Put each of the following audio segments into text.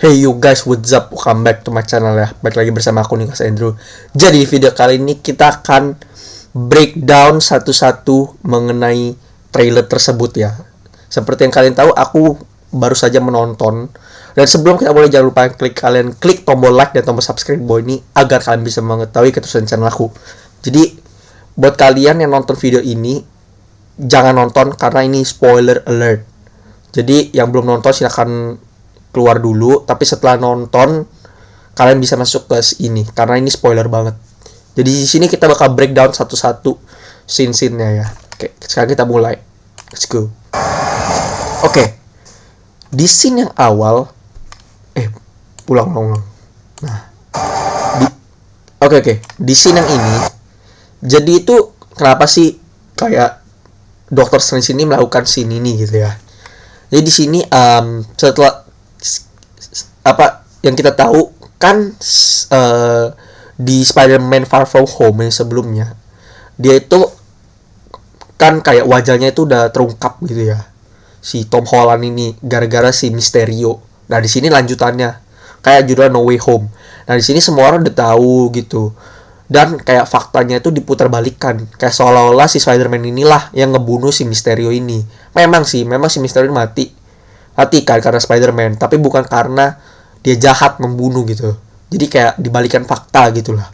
Hey you guys, what's up? Welcome back to my channel ya. Balik lagi bersama aku Nicholas Andrew. Jadi video kali ini kita akan breakdown satu-satu mengenai trailer tersebut ya. Seperti yang kalian tahu, aku baru saja menonton. Dan sebelum kita mulai, jangan lupa kalian klik tombol like dan tombol subscribe bawah ini agar kalian bisa mengetahui keterusan channel aku. Jadi buat kalian yang nonton video ini, jangan nonton karena ini spoiler alert. Jadi yang belum nonton silahkan keluar dulu, tapi setelah nonton kalian bisa masuk ke ini karena ini spoiler banget. Jadi di sini kita bakal breakdown satu-satu scene-nya ya. Oke, sekarang kita mulai. Let's go. Oke. Di scene yang awal ulang. Nah. Oke. Di scene yang ini jadi itu kenapa sih kayak Doctor Strange ini melakukan scene ini gitu ya. Jadi di sini setelah apa yang kita tahu kan di Spider-Man Far From Home yang sebelumnya dia itu kan kayak wajahnya itu udah terungkap gitu ya, si Tom Holland ini gara-gara si Mysterio. Nah di sini lanjutannya kayak judulnya No Way Home. Nah di sini semua orang udah tahu gitu, dan kayak faktanya itu diputarbalikkan kayak seolah-olah si Spider-Man inilah yang ngebunuh si Mysterio ini. Memang si Mysterio mati kan karena Spider-Man, tapi bukan karena dia jahat membunuh gitu. Jadi kayak dibalikan fakta gitulah.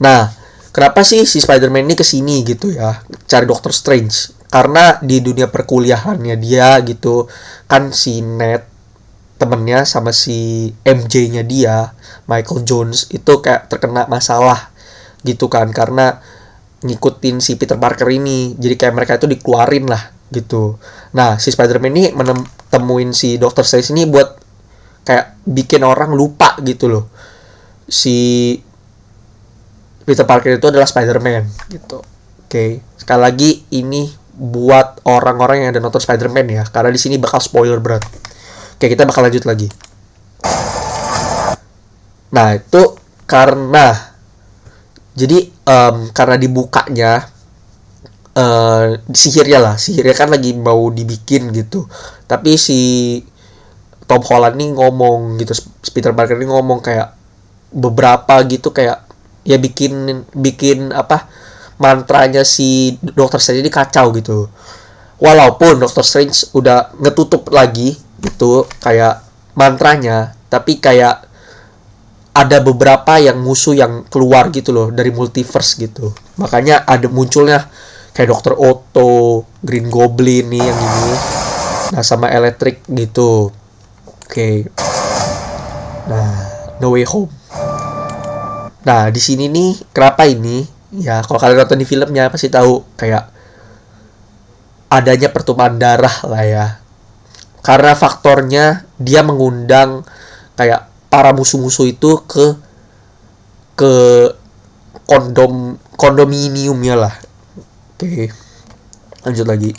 Nah, kenapa sih si Spider-Man ini kesini gitu ya, cari Doctor Strange? Karena di dunia perkuliahannya dia gitu kan, si Ned temennya sama si MJ-nya dia, Michael Jones, itu kayak terkena masalah gitu kan karena ngikutin si Peter Parker ini. Jadi kayak mereka itu dikeluarin lah gitu. Nah, si Spider-Man ini temuin si Doctor Strange ini buat kayak bikin orang lupa gitu loh, si Peter Parker itu adalah Spider-Man gitu. Oke. Sekali lagi ini buat orang-orang yang ada nonton Spider-Man ya, karena di sini bakal spoiler berat. Oke, kita bakal lanjut lagi. Nah, itu karena jadi karena dibukanya sihirnya kan lagi mau dibikin gitu. Tapi si Tom Holland nih ngomong gitu, Peter Parker ini ngomong kayak beberapa gitu, kayak ya bikin apa mantranya si Doctor Strange ini kacau gitu. Walaupun Doctor Strange udah ngetutup lagi gitu kayak mantranya, tapi kayak ada beberapa yang musuh yang keluar gitu loh dari multiverse gitu. Makanya ada munculnya kayak Dr. Otto, Green Goblin nih yang ini. Nah, sama Electric gitu. Oke. Nah, No Way Home. Nah, di sini nih kenapa ini? Ya, kalau kalian nonton di filmnya pasti tahu kayak adanya pertumpahan darah lah ya. Karena faktornya dia mengundang kayak para musuh-musuh itu ke kondominiumnya lah. Oke. Lanjut lagi.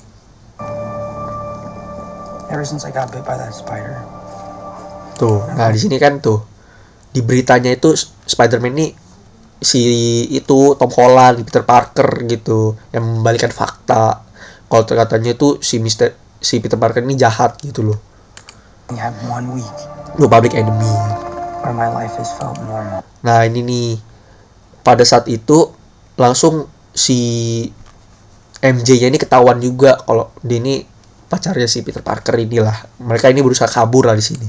Ever since I got bit by that spider. Tuh, nah di sini kan tuh di beritanya itu Spider-Man ini si itu Tom Holland, Peter Parker gitu yang membalikan fakta. Kalau katanya itu si Peter Parker ini jahat gitu loh. I had 1 week Lo public enemy. where my life has felt normal. Nah ini nih, pada saat itu langsung si MJ-nya ini ketahuan juga kalau dia ini pacarnya si Peter Parker inilah. Mereka ini berusaha kabur lah di sini.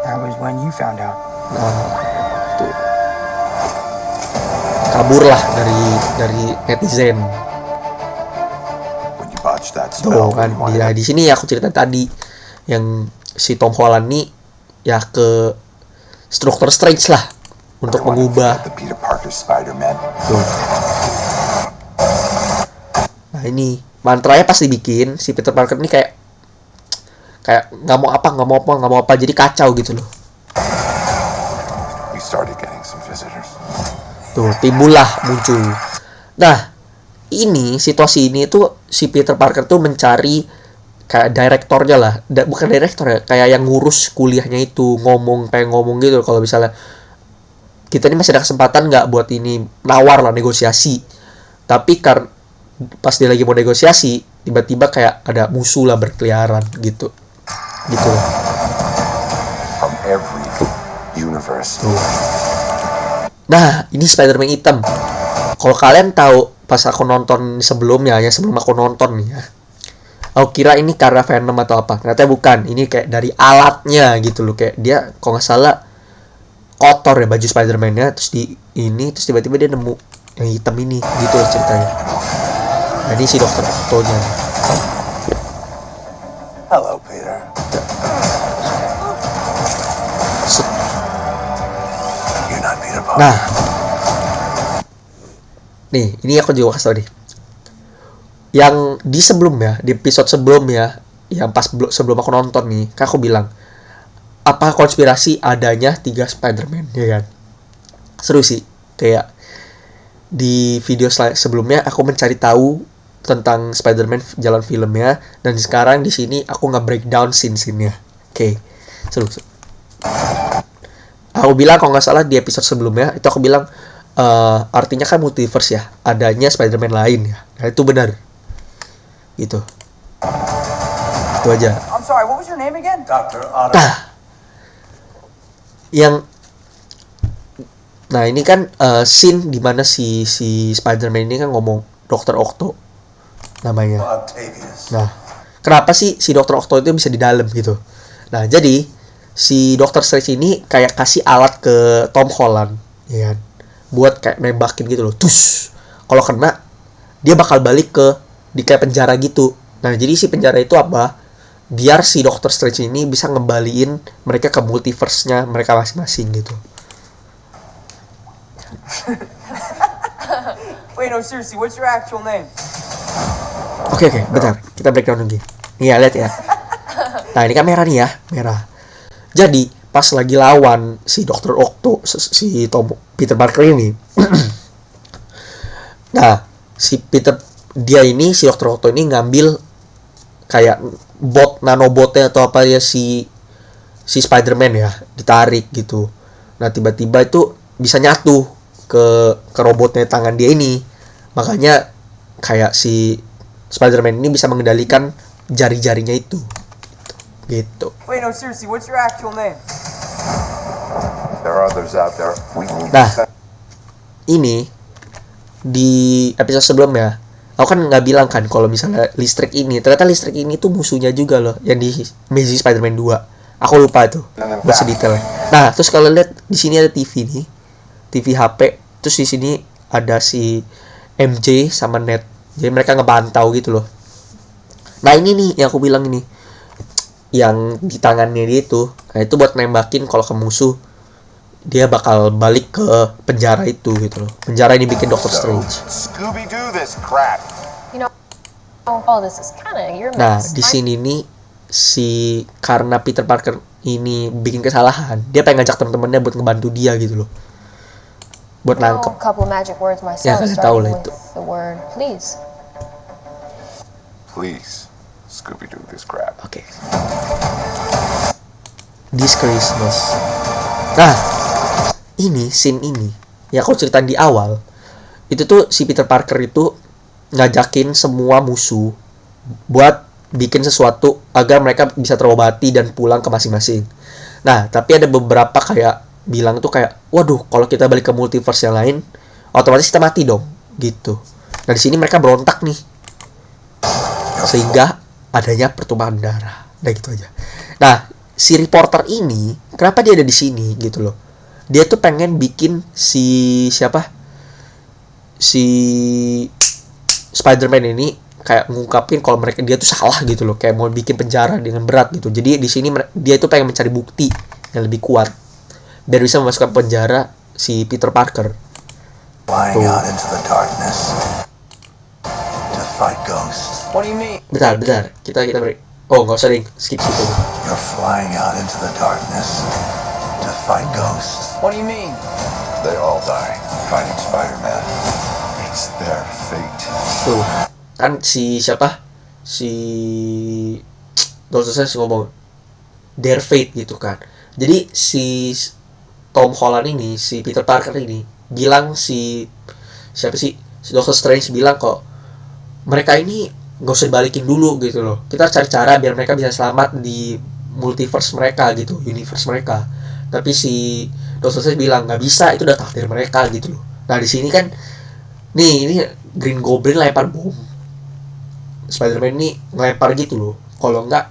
That was when you found out. Nah, tuh. Kabur lah dari netizen. Tuh kan, di sini ya aku cerita tadi yang si Tom Holland nih ya ke Doctor Strange lah untuk mengubah. Tuh. Nah ini mantranya pas dibikin si Peter Parker ini kayak nggak mau apa jadi kacau gitu loh. Tuh muncul. Nah ini situasi ini tuh si Peter Parker tuh mencari kayak direktornya lah, bukan direktor ya, kayak yang ngurus kuliahnya itu, pengen ngomong gitu kalau misalnya kita ini masih ada kesempatan nggak buat ini, nawar lah, negosiasi. Tapi pas dia lagi mau negosiasi tiba-tiba kayak ada musuh lah berkeliaran gitu. every universe. Nah, ini Spider-Man hitam. Kalau kalian tahu pas aku nonton sebelumnya ya, sebelum aku nonton nih ya, aku kira ini karena Venom atau apa. Ternyata bukan. Ini kayak dari alatnya gitu loh. Kayak dia kalau nggak salah kotor ya baju Spider-Man-nya, terus terus tiba-tiba dia nemu yang hitam ini gitu loh ceritanya. Nah, ini si Dokter Octo-nya. Hello, Peter. You're not Peter Parker. Nah, nih ini aku juga kasih tau nih. Yang di sebelumnya, di episode sebelumnya, yang pas sebelum aku nonton nih, kan aku bilang apa konspirasi adanya 3 Spider-Man, ya kan? Seru sih, kayak di video sebelumnya aku mencari tahu tentang Spider-Man jalan filmnya, dan sekarang di sini aku nge-breakdown scene-nya. Oke, seru. Aku bilang kalau nggak salah di episode sebelumnya itu aku bilang artinya kan multiverse ya, adanya Spider-Man lain ya. Nah, itu benar. Gitu. Itu aja. I'm sorry, what was your name again? Dr. Otto. Nah ini kan scene dimana si Spider-Man ini kan ngomong Dr. Octo namanya. Octavius. Nah, kenapa sih si Dr. Octo itu bisa di dalam gitu? Nah, jadi si Dr. Strange ini kayak kasih alat ke Tom Holland, ya kan? Buat kayak nembakin gitu loh. Tus. Kalau kena dia bakal balik ke di kayak penjara gitu. Nah, jadi si penjara itu apa? Biar si Dr. Strange ini bisa ngembaliin mereka ke multiverse-nya mereka masing-masing gitu. Wait, no, seriously, what's your actual name? Oke, bentar. Kita breakdown lagi. Nih ya, lihat ya. Nah, ini kan merah nih ya, merah. Jadi, pas lagi lawan si Dr. Octo, si Peter Parker ini. Nah, si Dr. Octo ini ngambil kayak nanobotnya atau apa ya si Spider-Man ya, ditarik gitu. Nah, tiba-tiba itu bisa nyatu ke robotnya tangan dia ini. Makanya kayak si Spider-Man ini bisa mengendalikan jari-jarinya itu. Gitu. Wait, no, seriously, what's your actual name? There are others out there. Nah, ini di episode sebelumnya aku kan nggak bilang kan kalau misalnya listrik ini, ternyata listrik ini tuh musuhnya juga loh yang di Amazing Spider-Man 2. Aku lupa tuh buat sedetailnya. Nah, terus kalau lihat di sini ada TV nih, TV HP, terus di sini ada si MJ sama Ned. Jadi mereka ngebantau gitu loh. Nah, ini nih yang aku bilang ini, yang di tangannya dia itu, nah itu buat nembakin kalau ke musuh dia bakal balik ke penjara itu gitu loh. Penjara ini bikin Doctor Strange. Scooby-Doo this crap. You know, oh, this is kind of your Nah, mess. di sini nih karena Peter Parker ini bikin kesalahan, dia pengen ngajak teman-temannya buat ngebantu dia gitu loh. Buat I know nangkep. a couple magic words Ya, myself, kalian tahu lah starting itu. with the word please. Please, Scooby-Doo this crap. Oke. This Christmas. Nah, scene ini ya aku ceritain di awal. Itu tuh si Peter Parker itu ngajakin semua musuh buat bikin sesuatu agar mereka bisa terobati dan pulang ke masing-masing. Nah, tapi ada beberapa kayak bilang tuh kayak, waduh, kalau kita balik ke multiverse yang lain, otomatis kita mati dong, gitu. Nah, di sini mereka berontak nih, sehingga adanya pertumpahan darah. Nah, gitu aja. Nah, si reporter ini, kenapa dia ada di sini, gitu loh. Dia tuh pengen bikin si Spider-Man ini kayak ngungkapin kalau dia tuh salah gitu loh, kayak mau bikin penjara dengan berat gitu. Jadi di sini dia tuh pengen mencari bukti yang lebih kuat biar bisa memasukkan penjara si Peter Parker. Flying out into the darkness to fight ghosts. What do you mean? Bentar, kita break. Oh, nggak usah deh, skip aja. You're flying out into the darkness to fight ghosts. What do you mean? They all die fighting Spider-Man. It's their fate. Tuh, kan si Doctor Strange ngomong their fate gitu kan. Jadi si Tom Holland ini, si Peter Parker ini bilang si Doctor Strange bilang kok mereka ini gak usah dibalikin dulu gitu loh. Kita cari cara biar mereka bisa selamat di multiverse mereka gitu, universe mereka. Tapi si Doctor Strange bilang nggak bisa, itu udah takdir mereka gitu loh. Nah di sini kan nih ini Green Goblin lempar bom, Spider-Man ini ngelempar gitu loh. Kalau nggak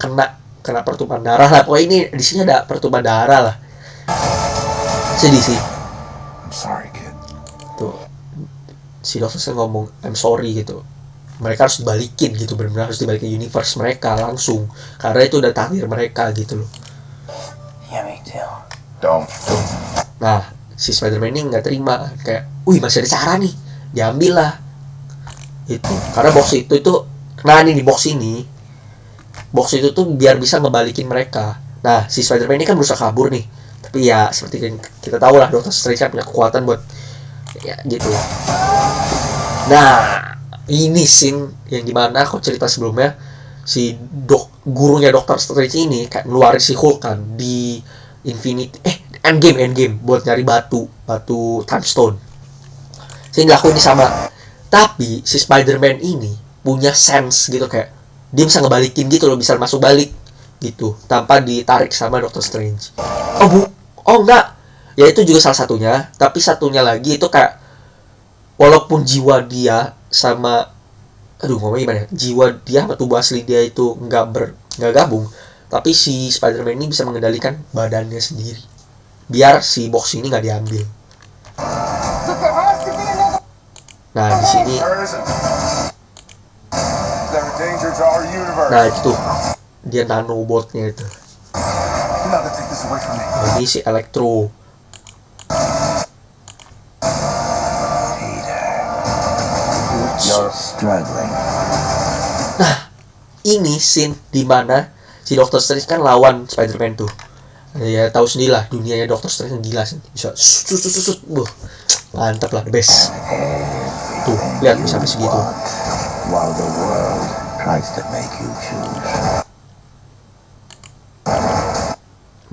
kena pertumpahan darah lah. Pokoknya ini di sini ada pertumpahan darah lah. Sedih sih. I'm sorry, kid. Tuh si Doctor Strange ngomong I'm sorry gitu. Mereka harus dibalikin gitu, benar-benar harus dibalikin universe mereka langsung, karena itu udah takdir mereka gitu loh. Yeah, me too. Don't. Nah si Spider-Man ini nggak terima, kayak masih ada cara nih, diambil lah itu, karena box itu nah ini di box itu tuh biar bisa ngebalikin mereka. Nah si Spider-Man ini kan berusaha kabur nih, tapi ya seperti yang kita tahu lah, Doctor Strange kan punya kekuatan buat ya gitu. Nah ini scene yang dimana aku cerita sebelumnya, si gurunya Doctor Strange ini kayak ngeluarin si Hulk kan di Endgame buat nyari batu time stone. Saya ngelakuin ini sama, tapi si Spider-Man ini punya sense gitu, kayak dia bisa ngebalikin gitu loh, bisa masuk balik gitu tanpa ditarik sama Doctor Strange. Enggak, ya itu juga salah satunya. Tapi satunya lagi itu kayak walaupun jiwa dia sama ngomong gimana ya, jiwa dia sama tubuh asli dia itu nggak gabung, tapi si Spider-Man ini bisa mengendalikan badannya sendiri biar si box ini nggak diambil. Nah di sini, nah itu dia nanobotnya itu. Ini si Electro. You're struggling. Nah, ini scene dimana si Doctor Strange kan lawan Spider-Man tuh. Ya tahu sendiri lah, dunianya Doctor Strange yang gila sih. Bisa mantap lah, the best. Tuh, lihat sampai segitu. While the world tries to make you choose.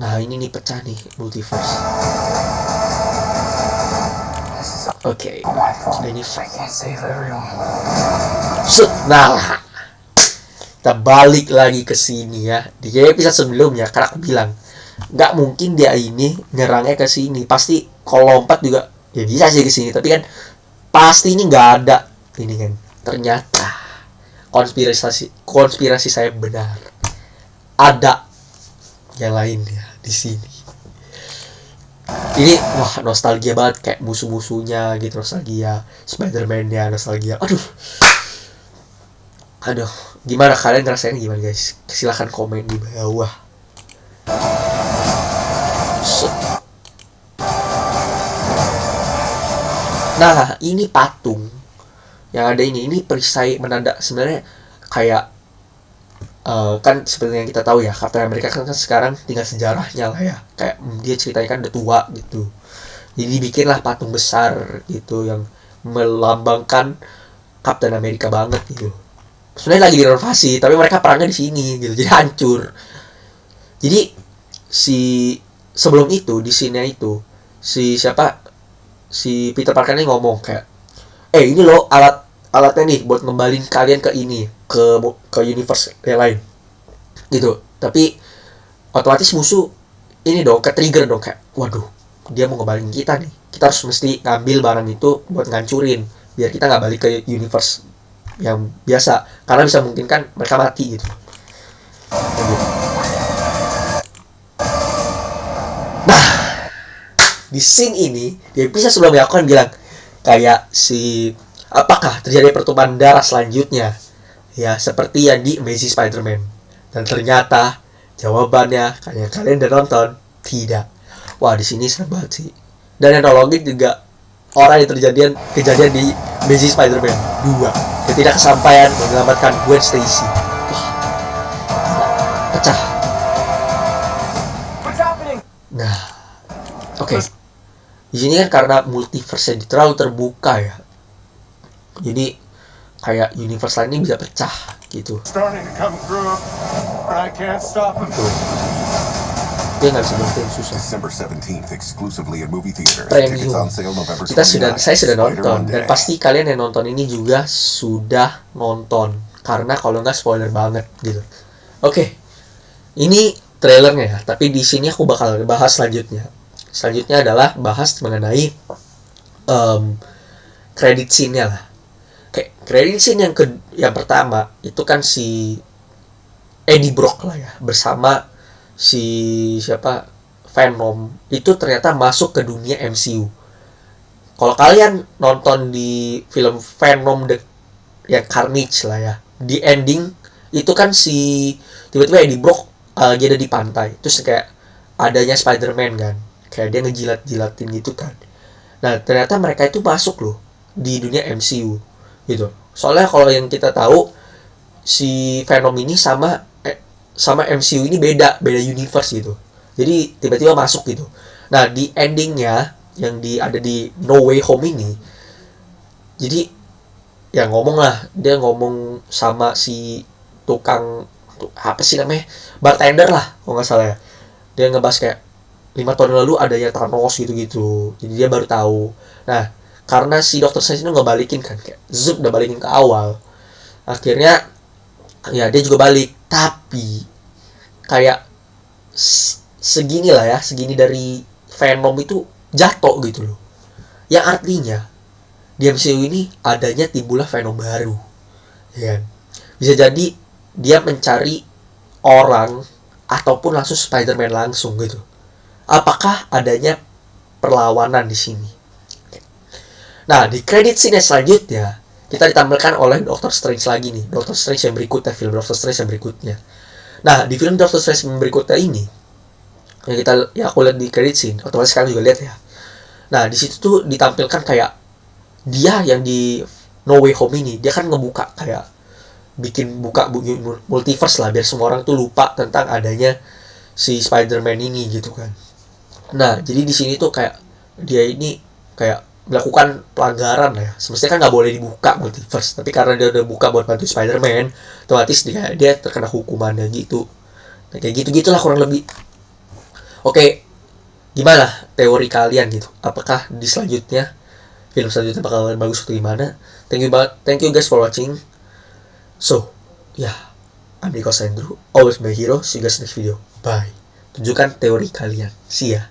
Nah, ini nih pecah nih multiverse. Oke, sudah ini nah kita balik lagi ke sini ya. Di episode sebelumnya karena aku bilang nggak mungkin dia ini nyerangnya ke sini, pasti kalau lompat juga ya bisa sih ke sini, tapi kan pasti ini nggak ada ini kan. Ternyata konspirasi saya benar, ada yang lainnya di sini. Ini wah nostalgia banget, kayak musuh-musuhnya gitu, nostalgia Spider-Man-nya, nostalgia. Aduh, gimana kalian ngerasain gimana guys? Silahkan komen di bawah. Nah, ini patung yang ada ini perisai menandak sebenarnya kayak kan seperti yang kita tahu ya, Captain America kan sekarang tinggal sejarahnya lah ya, kayak dia ceritanya kan udah tua gitu, jadi dibikinlah patung besar gitu yang melambangkan Captain America banget gitu. Sebenarnya lagi direnovasi, tapi mereka perangnya di sini gitu, jadi hancur. Jadi sebelum itu di sini itu si Peter Parker ini ngomong kayak ini loh alatnya nih buat ngembalin kalian ke universe yang lain gitu. Tapi otomatis musuh ini dong ke trigger dong, kayak waduh dia mau ngembalin kita nih, kita harus mesti ngambil barang itu buat ngancurin biar kita nggak balik ke universe yang biasa, karena bisa memungkinkan mereka mati gitu. Nah di scene ini dia bisa sebelumnya aku kan bilang kayak apakah terjadi pertumpahan darah selanjutnya ya seperti yang di Amazing Spider-Man, dan ternyata jawabannya kalian udah nonton tidak. Wah di sini serem banget sih, dan yang nolongin juga orang yang kejadian di Amazing Spider-Man 2 yang tidak kesampaian menyelamatkan Gwen Stacy. Wah pecah. Nah oke. Di sini kan karena multiverse terlalu terbuka ya, jadi kayak universe lain ini bisa pecah gitu. Dia nggak bisa nonton, susah. Premium. Saya sudah nonton, dan pasti kalian yang nonton ini juga sudah nonton, karena kalau nggak spoiler banget gitu. Oke. Ini trailernya ya, tapi di sini aku bakal bahas selanjutnya. Selanjutnya adalah bahas mengenai credit scene-nya lah. Kayak credit scene yang pertama itu kan si Eddie Brock lah ya, bersama si siapa, Venom itu ternyata masuk ke dunia MCU. Kalau kalian nonton di film Venom yang Carnage lah ya, di ending itu kan si tiba-tiba Eddie Brock lagi ada di pantai, terus kayak adanya Spider-Man kan, kayak dia ngejilat-jilatin gitu kan. Nah ternyata mereka itu masuk loh di dunia MCU gitu. Soalnya kalau yang kita tahu si Venom ini sama MCU ini beda universe gitu. Jadi tiba-tiba masuk gitu. Nah di endingnya yang ada di No Way Home ini, jadi ya dia ngomong sama si tukang apa sih namanya, bartender lah kalau nggak salah ya. Dia ngebahas kayak 5 tahun lalu adanya Thanos gitu-gitu. Jadi dia baru tahu. Nah karena si Dr. Strange itu ngebalikin kan, kayak Zup udah balikin ke awal, akhirnya ya dia juga balik. Tapi kayak segini lah ya, segini dari Venom itu jatuh gitu loh. Yang artinya di MCU ini adanya timbullah Venom baru, ya kan? Bisa jadi dia mencari orang ataupun langsung Spider-Man langsung gitu. Apakah adanya perlawanan di sini? Nah, di credit scene selanjutnya kita ditampilkan oleh Doctor Strange lagi nih. Doctor Strange yang berikutnya, film Doctor Strange yang berikutnya. Nah, di film Doctor Strange yang berikutnya ini, yang aku lihat di credit scene, otomatis kalian juga lihat ya. Nah, di situ tuh ditampilkan kayak dia yang di No Way Home ini, dia kan ngebuka kayak buka multiverse lah, biar semua orang tuh lupa tentang adanya si Spider-Man ini gitu kan. Nah, jadi di sini tuh kayak dia ini kayak melakukan pelanggaran lah ya. Semestinya kan nggak boleh dibuka multiverse, tapi karena dia udah buka buat bantu Spider-Man, otomatis dia terkena hukumannya gitu. Nah, kayak gitu-gitulah kurang lebih. Oke, gimana teori kalian gitu? Apakah di selanjutnya film selanjutnya bakal bagus atau gimana? Thank you guys for watching. So, yeah, I'm Nico Sandro, always my hero. See you guys next video. Bye. Tunjukkan teori kalian. See ya.